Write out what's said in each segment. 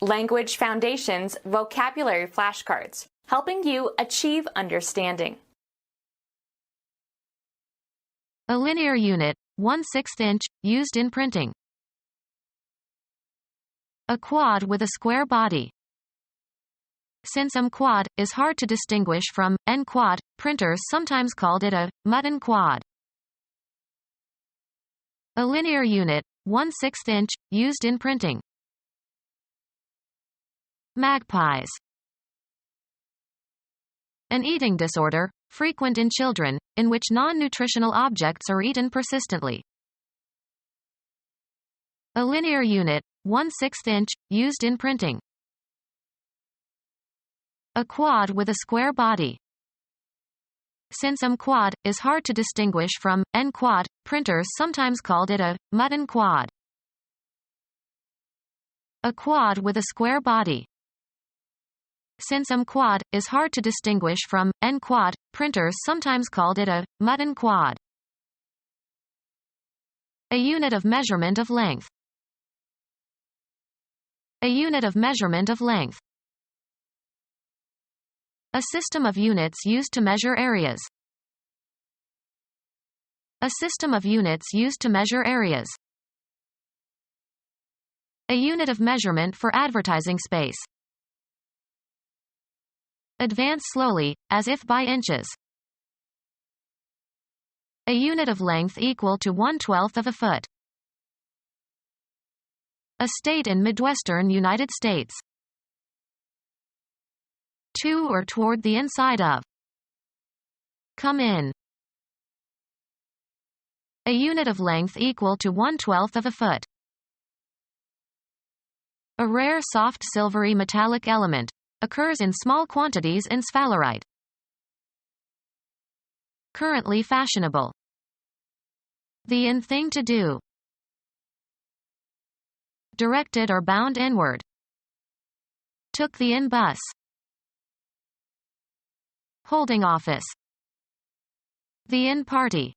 Language Foundations Vocabulary Flashcards, helping you achieve understanding. A linear unit, 1/6 inch, used in printing. A quad with a square body. Since quad is hard to distinguish from quad, printers sometimes called it a mutton quad. A linear unit, 1/6 inch, used in printing. Magpies. An eating disorder, frequent in children, in which non-nutritional objects are eaten persistently. A linear unit, 1/6 inch, used in printing. A quad with a square body. Since quad is hard to distinguish from quad, printers sometimes called it a mutton quad. A quad with a square body. Since quad is hard to distinguish from quad, printers sometimes called it a mutton quad. A unit of measurement of length. A unit of measurement of length. A system of units used to measure areas. A system of units used to measure areas. A unit of measurement for advertising space. Advance slowly, as if by inches. A unit of length equal to 1/12 of a foot. A state in Midwestern United States. To or toward the inside of. Come in. A unit of length equal to 1/12 of a foot. A rare soft silvery metallic element. Occurs in small quantities in sphalerite. Currently fashionable. The in thing to do. Directed or bound inward. Took the in bus. Holding office. The in party.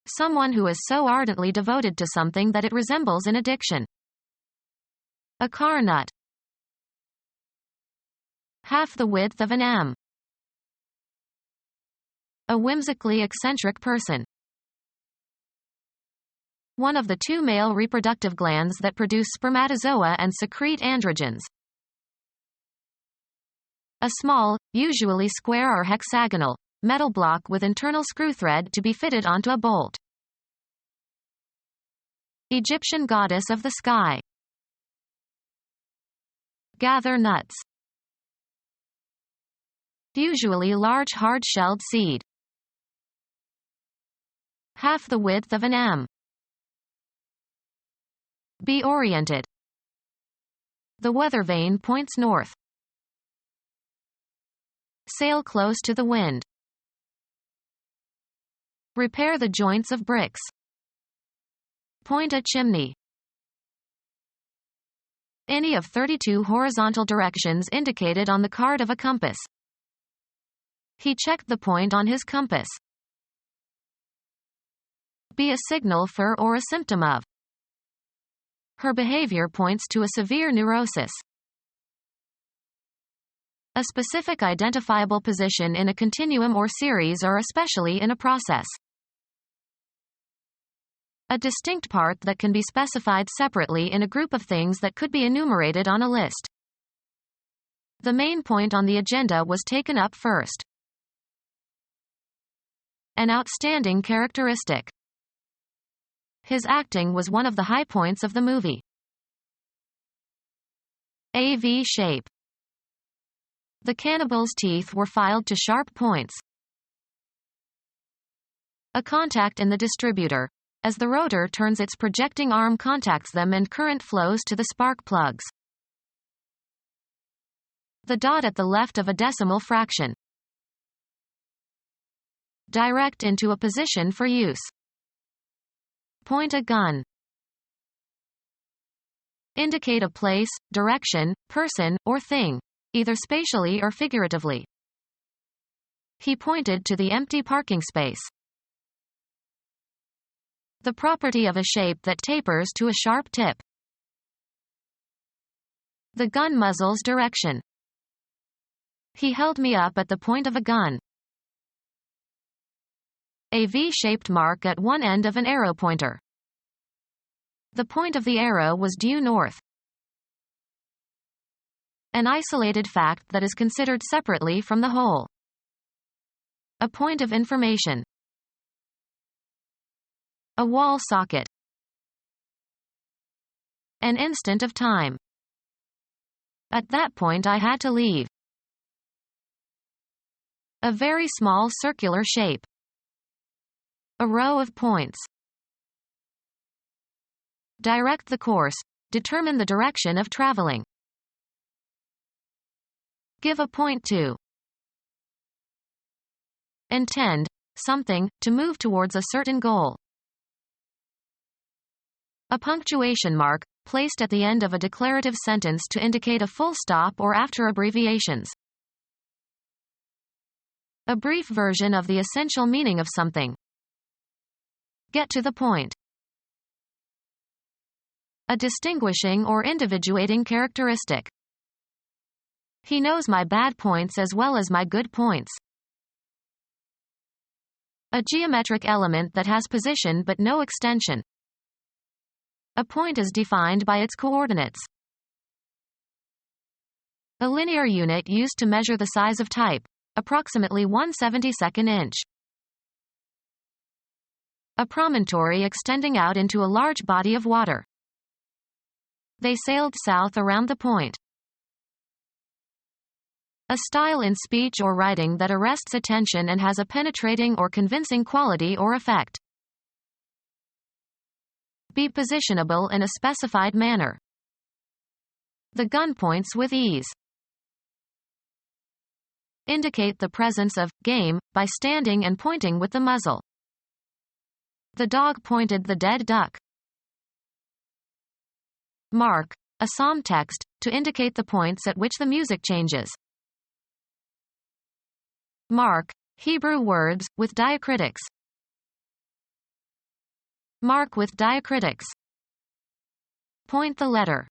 Someone who is so ardently devoted to something that it resembles an addiction. A car nut. Half the width of an M. A whimsically eccentric person. One of the two male reproductive glands that produce spermatozoa and secrete androgens. A small, usually square or hexagonal, metal block with internal screw thread to be fitted onto a bolt. Egyptian goddess of the sky. Gather nuts. Usually large hard-shelled seed. Half the width of an M. Be oriented. The weather vane points north. Sail close to the wind. Repair the joints of bricks. Point a chimney. Any of 32 horizontal directions indicated on the card of a compass. He checked the point on his compass. Be a signal for or a symptom of. Her behavior points to a severe neurosis. A specific identifiable position in a continuum or series or especially in a process. A distinct part that can be specified separately in a group of things that could be enumerated on a list. The main point on the agenda was taken up first. An outstanding characteristic. His acting was one of the high points of the movie. A V shape. The cannibal's teeth were filed to sharp points. A contact in the distributor. As the rotor turns, its projecting arm contacts them and current flows to the spark plugs. The dot at the left of a decimal fraction. Direct into a position for use. Point a gun. Indicate a place, direction, person, or thing, either spatially or figuratively. He pointed to the empty parking space. The property of a shape that tapers to a sharp tip. The gun muzzle's direction. He held me up at the point of a gun. A V-shaped mark at one end of an arrow pointer. The point of the arrow was due north. An isolated fact that is considered separately from the whole. A point of information. A wall socket. An instant of time. At that point I had to leave. A very small circular shape. A row of points. Direct the course. Determine the direction of traveling. Give a point to. Intend something, to move towards a certain goal. A punctuation mark, placed at the end of a declarative sentence to indicate a full stop or after abbreviations. A brief version of the essential meaning of something. Get to the point. A distinguishing or individuating characteristic. He knows my bad points as well as my good points. A geometric element that has position but no extension. A point is defined by its coordinates. A linear unit used to measure the size of type, approximately 1/72 inch. A promontory extending out into a large body of water. They sailed south around the point. A style in speech or writing that arrests attention and has a penetrating or convincing quality or effect. Be positionable in a specified manner. The gun points with ease. Indicate the presence of game by standing and pointing with the muzzle. The dog pointed the dead duck. Mark, a psalm text, to indicate the points at which the music changes. Mark, Hebrew words, with diacritics. Mark with diacritics. Point the letter.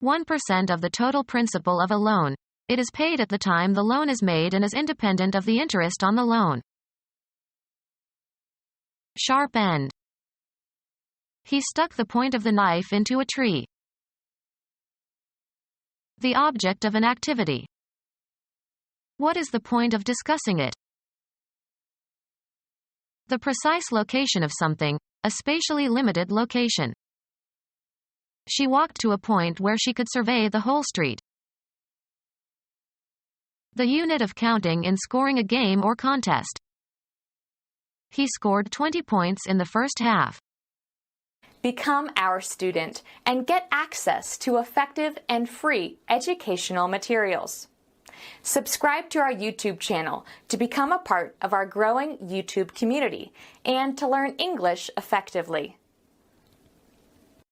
1% of the total principal of a loan. It is paid at the time the loan is made and is independent of the interest on the loan. Sharp end. He stuck the point of the knife into a tree. The object of an activity. What is the point of discussing it? The precise location of something, a spatially limited location. She walked to a point where she could survey the whole street. The unit of counting in scoring a game or contest. He scored 20 points in the first half. Become our student and get access to effective and free educational materials. Subscribe to our YouTube channel to become a part of our growing YouTube community and to learn English effectively.